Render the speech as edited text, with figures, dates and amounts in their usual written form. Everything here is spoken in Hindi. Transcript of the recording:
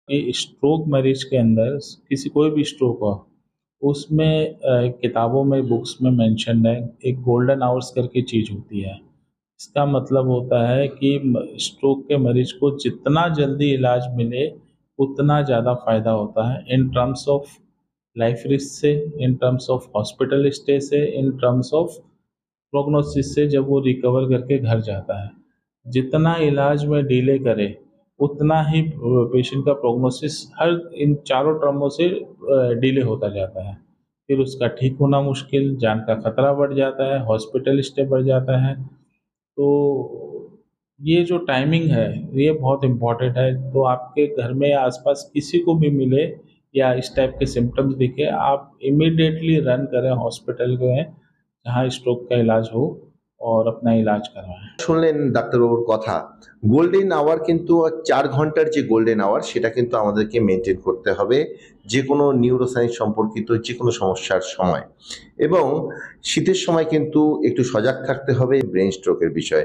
कि स्ट्रोक मरीज के अंदर किसी कोई भी स्ट्रोक हो उसमें किताबों में बुक्स में मेंशन है एक गोल्डन आवर्स करके चीज़ होती है। इसका मतलब होता है कि स्ट्रोक के मरीज को जितना जल्दी इलाज मिले उतना ज़्यादा फायदा होता है in terms of life risk से, in terms of hospital stay से, इन टर्म्स ऑफ प्रोग्नोसिस से जब वो रिकवर करके घर जाता है। जितना इलाज में डिले करे उतना ही पेशेंट का प्रोग्नोसिस हर इन चारों टर्मों से डिले होता जाता है। फिर उसका ठीक होना मुश्किल, जान का खतरा बढ़ जाता है, हॉस्पिटल स्टे बढ़ जाता है। तो ये जो टाइमिंग है ये बहुत इम्पोर्टेंट है। तो आपके घर में आसपास किसी को भी मिले या इस टाइप के सिम्टम्स दिखे आप इमीडिएटली रन करें हॉस्पिटल में जहाँ स्ट्रोक का इलाज हो और अपना इलाज करवाएं। শুনলেন ডাক্তারবাবুর কথা। গোল্ডেন আওয়ার কিন্তু ৪ ঘন্টার যে গোল্ডেন আওয়ার সেটা কিন্তু আমাদেরকে মেনটেন করতে হবে যেকোনো নিউরোসায়েন্স সম্পর্কিত যেকোনো সমস্যার সময়। এবং শীতের সময় কিন্তু একটু সজাগ থাকতে হবে ব্রেন স্ট্রোকের বিষয়ে।